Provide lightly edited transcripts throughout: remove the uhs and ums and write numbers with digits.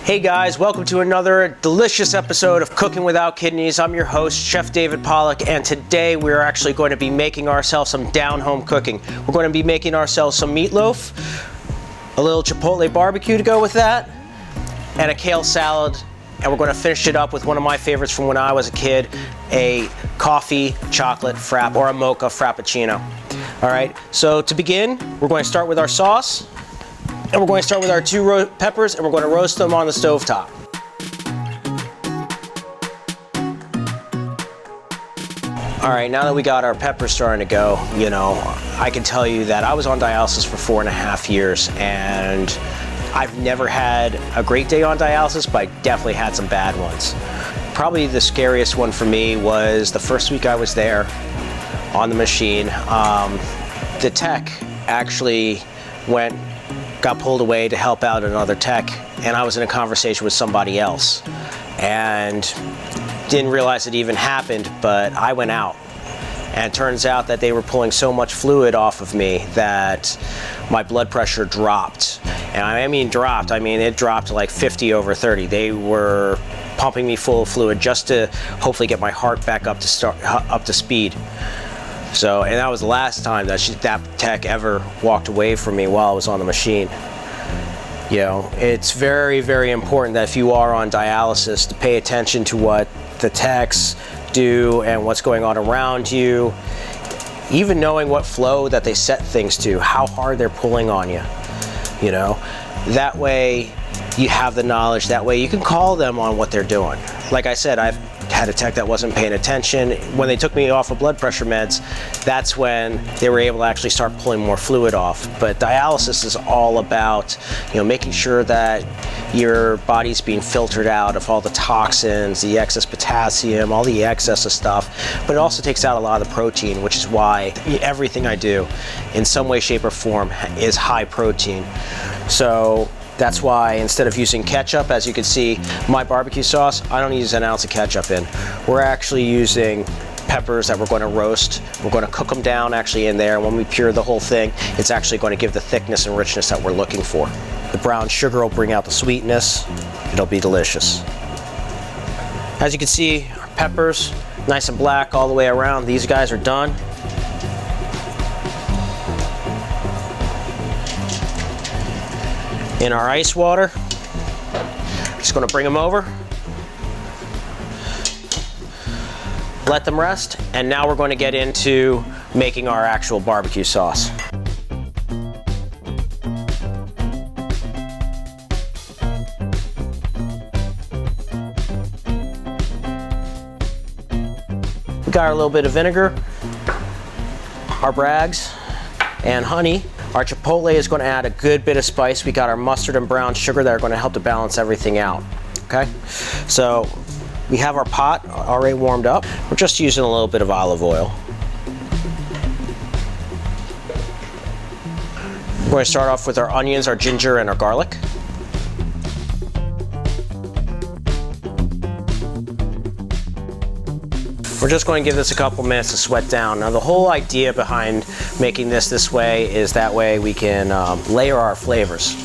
Hey guys, welcome to another delicious episode of Cooking Without Kidneys. I'm your host, Chef David Pollack, and today we're actually going to be making ourselves some down-home cooking. We're going to be making ourselves some meatloaf, a little chipotle barbecue to go with that, and a kale salad, and we're going to finish it up with one of my favorites from when I was a kid, a coffee chocolate frap, or a mocha frappuccino. All right, so to begin, we're going to start with our sauce. And we're going to start with our two peppers, and we're going to roast them on the stovetop. All right, now that we got our peppers starting to go, I can tell you that I was on dialysis for 4.5 years, and I've never had a great day on dialysis, but I definitely had some bad ones. Probably the scariest one for me was the first week I was there on the machine. The tech actually got pulled away to help out another tech, and I was in a conversation with somebody else and didn't realize it even happened, but I went out, and it turns out that they were pulling so much fluid off of me that my blood pressure dropped. And I mean dropped, it dropped to like 50/30. They were pumping me full of fluid just to hopefully get my heart back up to speed. So, and that was the last time that tech ever walked away from me while I was on the machine. It's very, very important that if you are on dialysis to pay attention to what the techs do and what's going on around you, even knowing what flow that they set things to, how hard they're pulling on you. That way you have the knowledge, that way you can call them on what they're doing. Like I said, I've had a tech that wasn't paying attention. When they took me off of blood pressure meds, that's when they were able to actually start pulling more fluid off. But dialysis is all about, making sure that your body's being filtered out of all the toxins, the excess potassium, all the excess of stuff. But it also takes out a lot of the protein, which is why everything I do in some way, shape, or form is high protein. So that's why instead of using ketchup, as you can see, my barbecue sauce, I don't use an ounce of ketchup in. We're actually using peppers that we're going to roast. We're going to cook them down actually in there. When we pure the whole thing, it's actually going to give the thickness and richness that we're looking for. The brown sugar will bring out the sweetness. It'll be delicious. As you can see, our peppers, nice and black all the way around. These guys are done. In our ice water, just going to bring them over, let them rest, and now we're going to get into making our actual barbecue sauce. We got our little bit of vinegar, our brags, and honey. Our chipotle is going to add a good bit of spice. We got our mustard and brown sugar that are going to help to balance everything out. Okay, so we have our pot already warmed up. We're just using a little bit of olive oil. We're going to start off with our onions, our ginger, and our garlic. We're just going to give this a couple minutes to sweat down. Now the whole idea behind making this way is that way we can layer our flavors,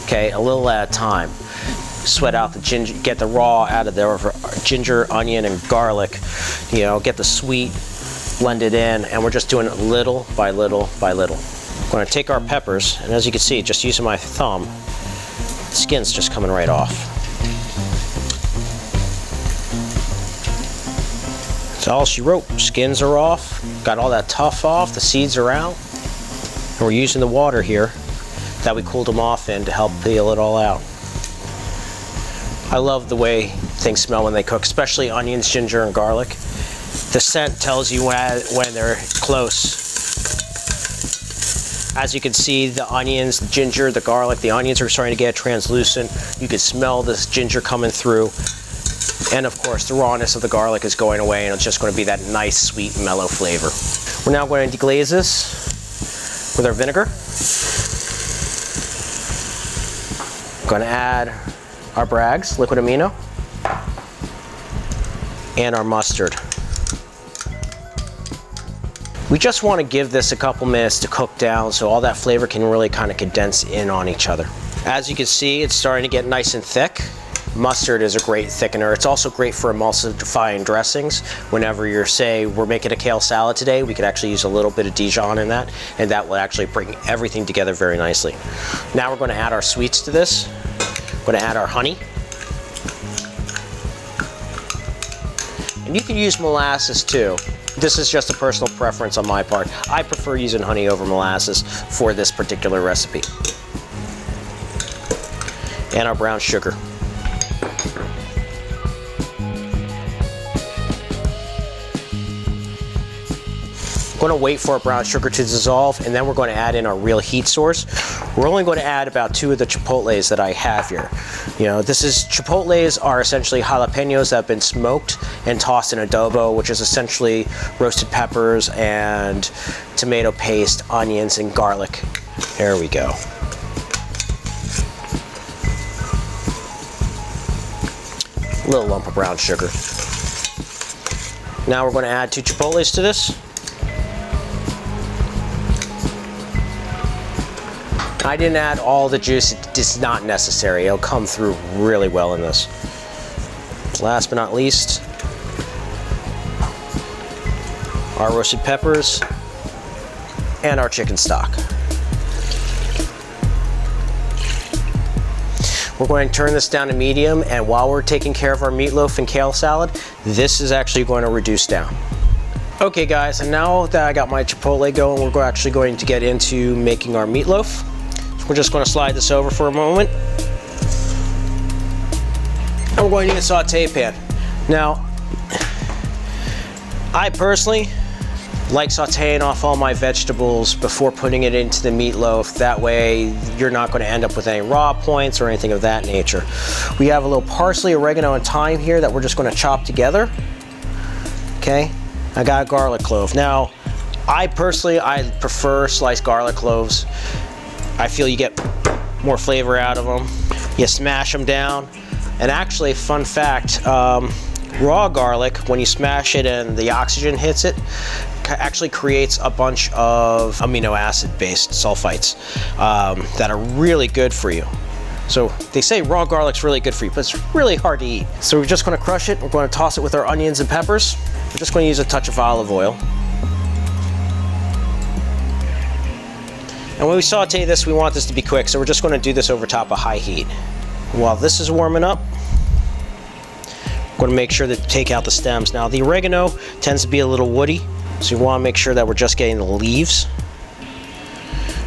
okay, a little at a time. Sweat out the ginger, get the raw out of there, ginger, onion, and garlic, get the sweet blended in, and we're just doing it little by little by little. We're going to take our peppers, and as you can see, just using my thumb, the skin's just coming right off. That's all she wrote. Skins are off, got all that tough off, the seeds are out. And we're using the water here that we cooled them off in to help peel it all out. I love the way things smell when they cook, especially onions, ginger, and garlic. The scent tells you when they're close. As you can see, the onions, the ginger, the garlic, the onions are starting to get translucent. You can smell this ginger coming through. And of course, the rawness of the garlic is going away, and it's just going to be that nice, sweet, mellow flavor. We're now going to deglaze this with our vinegar. Going to add our brags, liquid amino, and our mustard. We just want to give this a couple minutes to cook down so all that flavor can really kind of condense in on each other. As you can see, it's starting to get nice and thick. Mustard is a great thickener. It's also great for emulsifying dressings. Whenever you're, say, we're making a kale salad today, we could actually use a little bit of Dijon in that, and that will actually bring everything together very nicely. Now we're going to add our sweets to this. We're going to add our honey. And you can use molasses too. This is just a personal preference on my part. I prefer using honey over molasses for this particular recipe. And our brown sugar. We're going to wait for our brown sugar to dissolve, and then we're going to add in our real heat source. We're only going to add about 2 of the chipotles that I have here. You know, chipotles are essentially jalapenos that have been smoked and tossed in adobo, which is essentially roasted peppers and tomato paste, onions, and garlic. There we go. A little lump of brown sugar. Now we're going to add 2 chipotles to this. I didn't add all the juice, it's not necessary. It'll come through really well in this. Last but not least, our roasted peppers and our chicken stock. We're going to turn this down to medium, and while we're taking care of our meatloaf and kale salad, this is actually going to reduce down. Okay guys, and now that I got my chipotle going, we're actually going to get into making our meatloaf. We're just going to slide this over for a moment. And we're going to need a saute pan. Now, I personally like sauteing off all my vegetables before putting it into the meatloaf. That way, you're not going to end up with any raw points or anything of that nature. We have a little parsley, oregano, and thyme here that we're just going to chop together. Okay, I got a garlic clove. Now, I prefer sliced garlic cloves. I feel you get more flavor out of them. You smash them down. And actually, fun fact, raw garlic, when you smash it and the oxygen hits it, actually creates a bunch of amino acid based sulfites that are really good for you. So they say raw garlic's really good for you, but it's really hard to eat. So we're just going to crush it. We're going to toss it with our onions and peppers. We're just going to use a touch of olive oil. And when we saute this, we want this to be quick, so we're just going to do this over top of high heat. While this is warming up, we're going to make sure to take out the stems. Now, the oregano tends to be a little woody, so you want to make sure that we're just getting the leaves.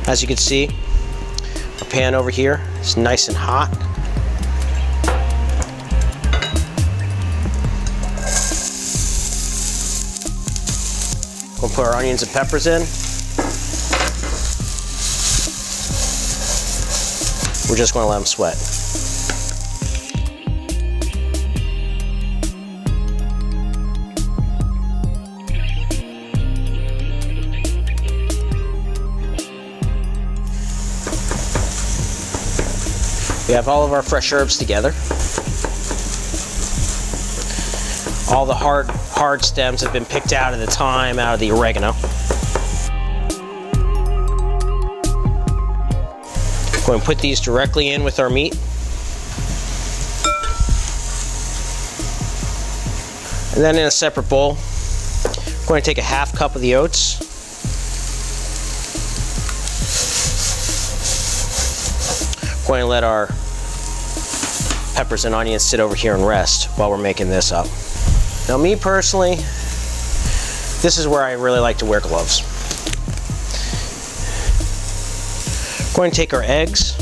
As you can see, our pan over here is nice and hot. We'll put our onions and peppers in. We're just going to let them sweat. We have all of our fresh herbs together. All the hard stems have been picked out of the thyme, out of the oregano. We're going to put these directly in with our meat. And then in a separate bowl, we're going to take a half cup of the oats. We're going to let our peppers and onions sit over here and rest while we're making this up. Now, me personally, this is where I really like to wear gloves. We're going to take our eggs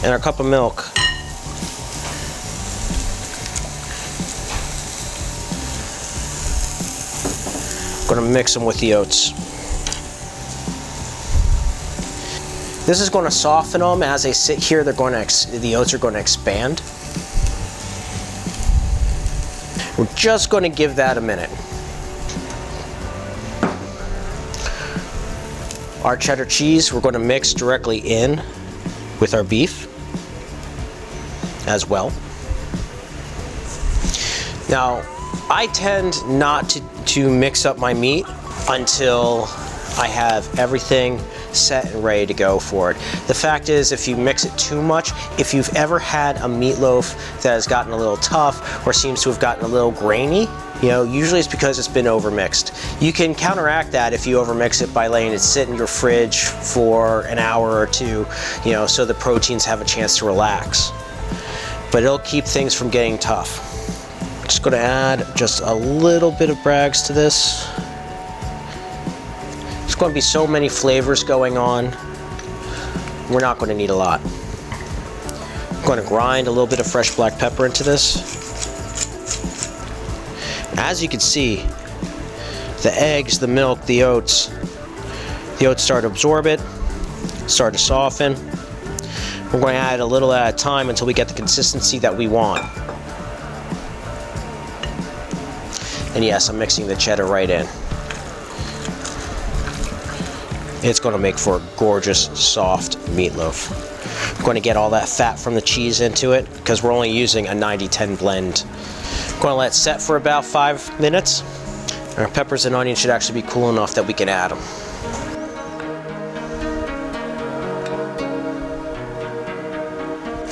and our cup of milk. We're going to mix them with the oats. This is going to soften them as they sit here. The oats are going to expand. We're just going to give that a minute. Our cheddar cheese, we're going to mix directly in with our beef as well. Now, I tend not to mix up my meat until I have everything set and ready to go for it. The fact is, if you mix it too much, if you've ever had a meatloaf that has gotten a little tough or seems to have gotten a little grainy, usually it's because it's been overmixed. You can counteract that if you overmix it by letting it sit in your fridge for an hour or two, so the proteins have a chance to relax. But it'll keep things from getting tough. Just going to add just a little bit of Bragg's to this. There's going to be so many flavors going on. We're not going to need a lot. I'm going to grind a little bit of fresh black pepper into this. As you can see, the eggs, the milk, the oats start to absorb it, start to soften. We're going to add a little at a time until we get the consistency that we want. And yes, I'm mixing the cheddar right in. It's going to make for a gorgeous, soft meatloaf. I'm going to get all that fat from the cheese into it because we're only using a 90-10 blend. I'm going to let it set for about 5 minutes. Our peppers and onions should actually be cool enough that we can add them.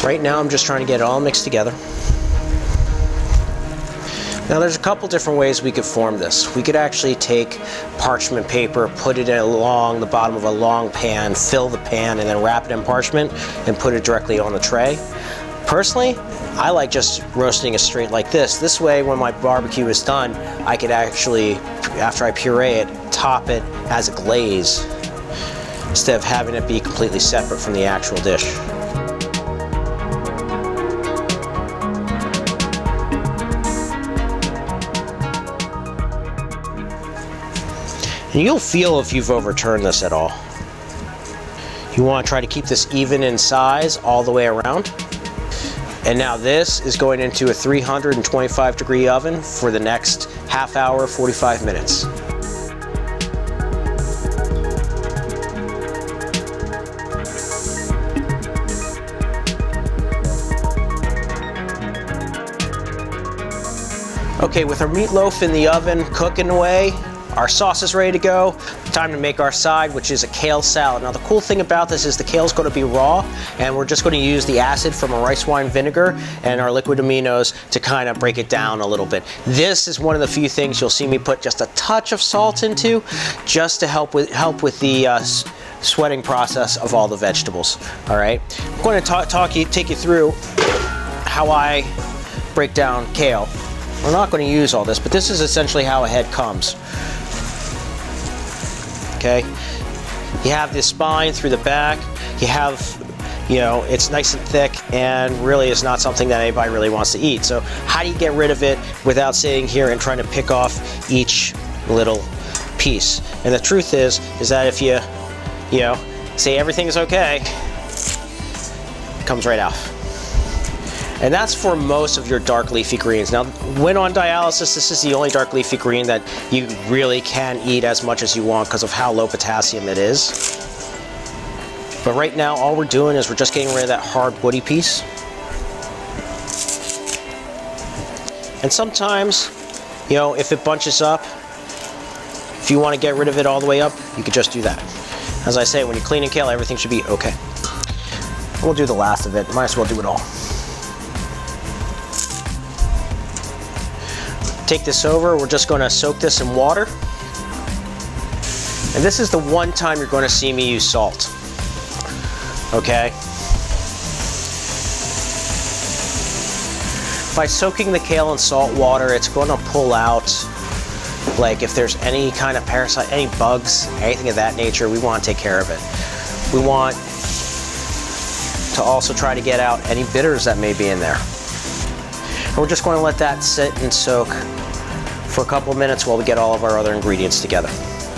Right now I'm just trying to get it all mixed together. Now there's a couple different ways we could form this. We could actually take parchment paper, put it along the bottom of a long pan, fill the pan, and then wrap it in parchment and put it directly on the tray. Personally, I like just roasting it straight like this. This way, when my barbecue is done, I could actually, after I puree it, top it as a glaze instead of having it be completely separate from the actual dish. And you'll feel if you've overturned this at all. You want to try to keep this even in size all the way around. And now this is going into a 325-degree oven for the next half hour, 45 minutes. Okay, with our meatloaf in the oven cooking away, our sauce is ready to go. Time to make our side, which is a kale salad. Now the cool thing about this is the kale is going to be raw, and we're just going to use the acid from a rice wine vinegar and our liquid aminos to kind of break it down a little bit. This is one of the few things you'll see me put just a touch of salt into, just to help with the sweating process of all the vegetables. All right, I'm going to take you through how I break down kale. We're not going to use all this, but this is essentially how a head comes. Okay, you have the spine through the back, you have, it's nice and thick, and really is not something that anybody really wants to eat. So how do you get rid of it without sitting here and trying to pick off each little piece? And the truth is that if you say everything is okay, it comes right off. And that's for most of your dark leafy greens. Now, when on dialysis, this is the only dark leafy green that you really can eat as much as you want because of how low potassium it is. But right now, all we're doing is we're just getting rid of that hard woody piece. And sometimes, if it bunches up, if you want to get rid of it all the way up, you could just do that. As I say, when you're cleaning kale, everything should be okay. We'll do the last of it. Might as well do it all. Take this over, we're just going to soak this in water. And this is the one time you're going to see me use salt. Okay? By soaking the kale in salt water, it's going to pull out, like if there's any kind of parasite, any bugs, anything of that nature, we want to take care of it. We want to also try to get out any bitters that may be in there. And we're just going to let that sit and soak for a couple of minutes while we get all of our other ingredients together.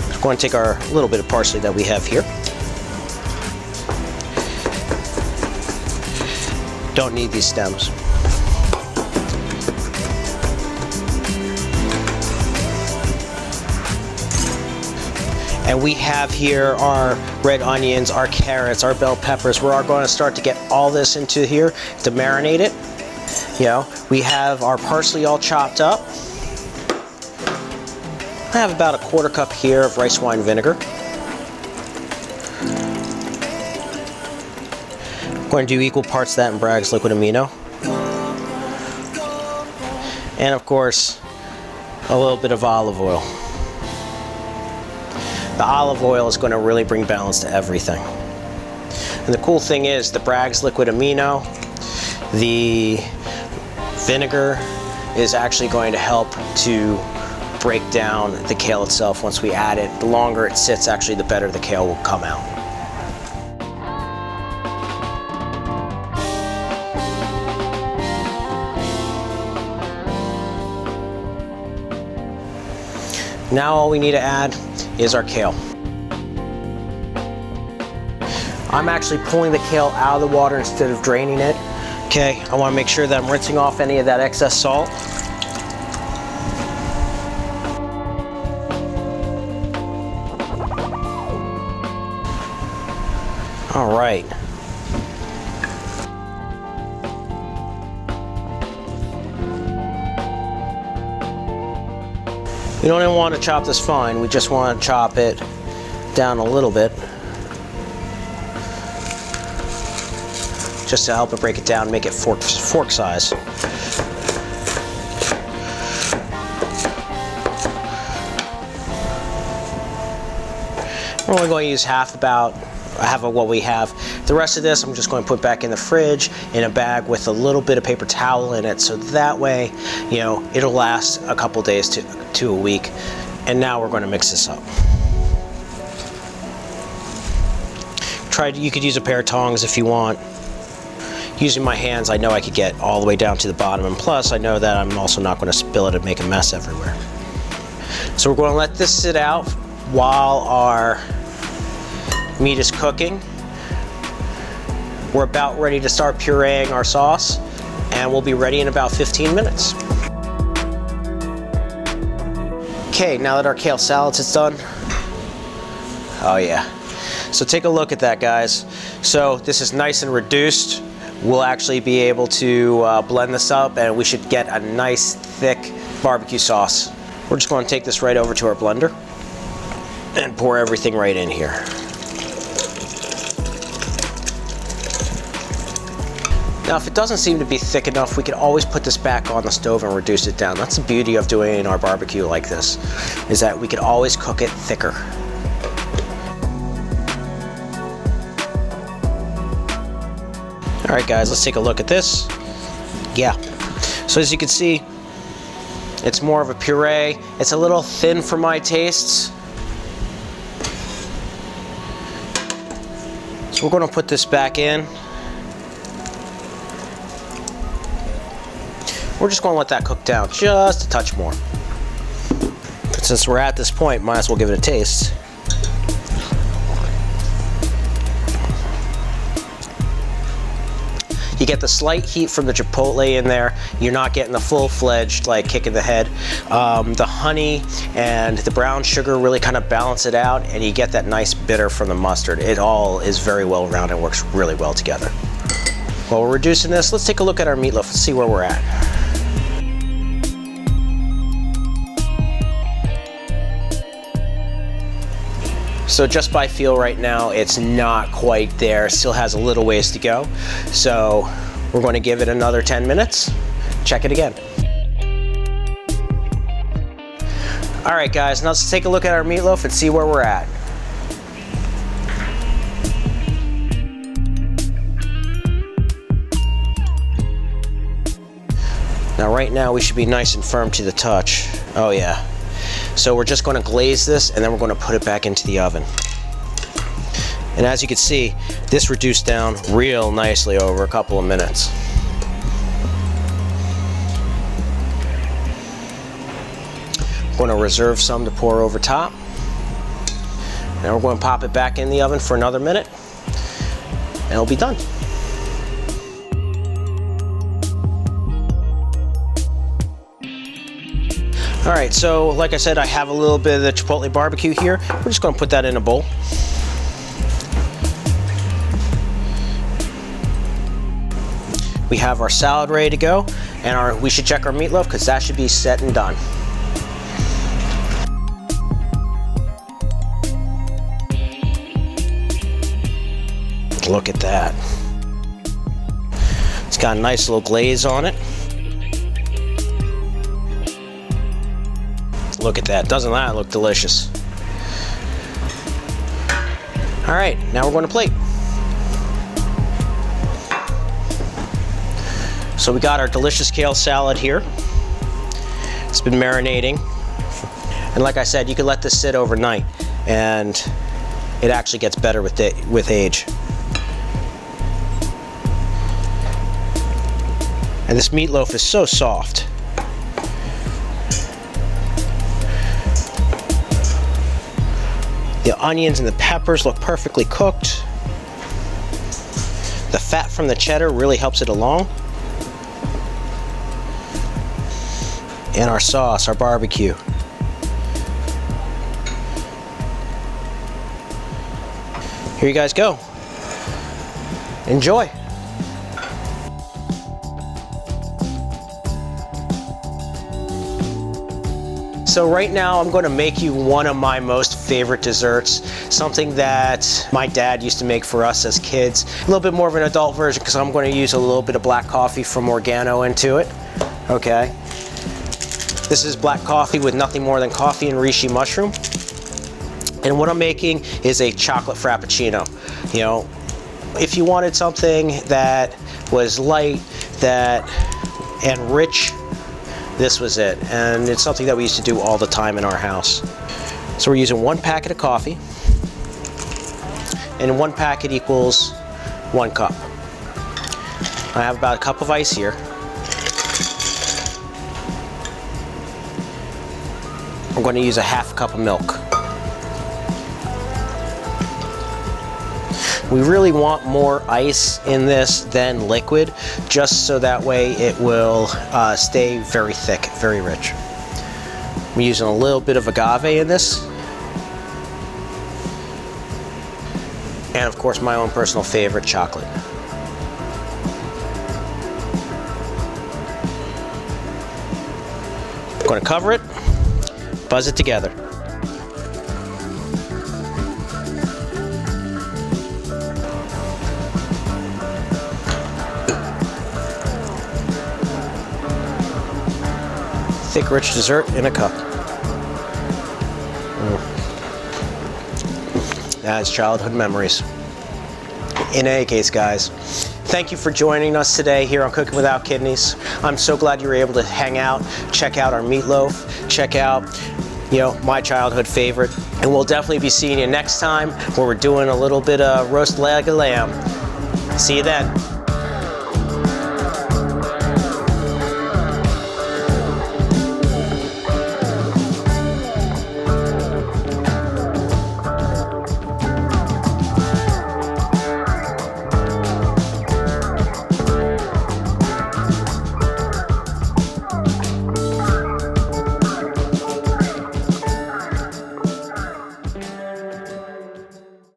We're going to take our little bit of parsley that we have here. Don't need these stems. And we have here our red onions, our carrots, our bell peppers. We're going to start to get all this into here to marinate it. We have our parsley all chopped up. I have about a 1/4 cup here of rice wine vinegar. Going to do equal parts of that in Bragg's liquid amino. And of course, a little bit of olive oil. The olive oil is going to really bring balance to everything. And the cool thing is the Bragg's liquid amino, the vinegar is actually going to help to break down the kale itself once we add it. The longer it sits, actually, the better the kale will come out. Now all we need to add is our kale. I'm actually pulling the kale out of the water instead of draining it. Okay, I want to make sure that I'm rinsing off any of that excess salt. All right. We don't even want to chop this fine, we just want to chop it down a little bit. Just to help it break it down, make it fork size. We're only going to use half of what we have. The rest of this I'm just going to put back in the fridge in a bag with a little bit of paper towel in it, so that way, you know, it'll last a couple days to a week. And now we're going to mix this up. You could use a pair of tongs if you want. Using my hands, I know I could get all the way down to the bottom, and plus I know that I'm also not going to spill it and make a mess everywhere. So we're going to let this sit out while our meat is cooking. We're about ready to start pureeing our sauce, and we'll be ready in about 15 minutes. Okay, now that our kale salad is done, oh yeah. So take a look at that, guys. So this is nice and reduced. We'll actually be able to blend this up, and we should get a nice thick barbecue sauce. We're just going to take this right over to our blender and pour everything right in here. Now, if it doesn't seem to be thick enough, we can always put this back on the stove and reduce it down. That's the beauty of doing our barbecue like this, is that we can always cook it thicker. All right, guys, let's take a look at this. Yeah, so as you can see, it's more of a puree. It's a little thin for my tastes. So we're going to put this back in. We're just going to let that cook down just a touch more. But since we're at this point, might as well give it a taste. You get the slight heat from the chipotle in there. You're not getting the full-fledged like kick in the head. The honey and the brown sugar really kind of balance it out, and you get that nice bitter from the mustard. It all is very well rounded and works really well together. While we're reducing this, let's take a look at our meatloaf and see where we're at. So just by feel right now, it's not quite there. Still has a little ways to go. So we're going to give it another 10 minutes. Check it again. All right, guys, now let's take a look at our meatloaf and see where we're at. Now right now we should be nice and firm to the touch. Oh yeah. So we're just going to glaze this, and then we're going to put it back into the oven. And as you can see, this reduced down real nicely over a couple of minutes. I'm going to reserve some to pour over top. Now we're going to pop it back in the oven for another minute, and it'll be done. All right, so like I said, I have a little bit of the chipotle barbecue here. We're just going to put that in a bowl. We have our salad ready to go, and we should check our meatloaf because that should be set and done. Look at that. It's got a nice little glaze on it. Look at that, doesn't that look delicious? All right, now we're going to plate. So we got our delicious kale salad here. It's been marinating. And like I said, you can let this sit overnight and it actually gets better with age. And this meatloaf is so soft. The onions and the peppers look perfectly cooked. The fat from the cheddar really helps it along. And our sauce, our barbecue. Here you guys go. Enjoy. So right now I'm going to make you one of my most favorite desserts, something that my dad used to make for us as kids. A little bit more of an adult version because I'm going to use a little bit of black coffee from Organo into it. Okay. This is black coffee with nothing more than coffee and reishi mushroom. And what I'm making is a chocolate Frappuccino. You know, if you wanted something that was light, and rich, this was it. And it's something that we used to do all the time in our house. So we're using 1 packet of coffee, and 1 packet equals 1 cup. I have about a cup of ice here. I'm going to use a half cup of milk. We really want more ice in this than liquid, just so that way it will stay very thick, very rich. I'm using a little bit of agave in this. And of course my own personal favorite, chocolate. I'm going to cover it, buzz it together. Thick, rich dessert in a cup. That's childhood memories. In any case, guys, thank you for joining us today here on Cooking Without Kidneys. I'm so glad you were able to hang out, check out our meatloaf, check out, you know, my childhood favorite. And we'll definitely be seeing you next time where we're doing a little bit of roast leg of lamb. See you then.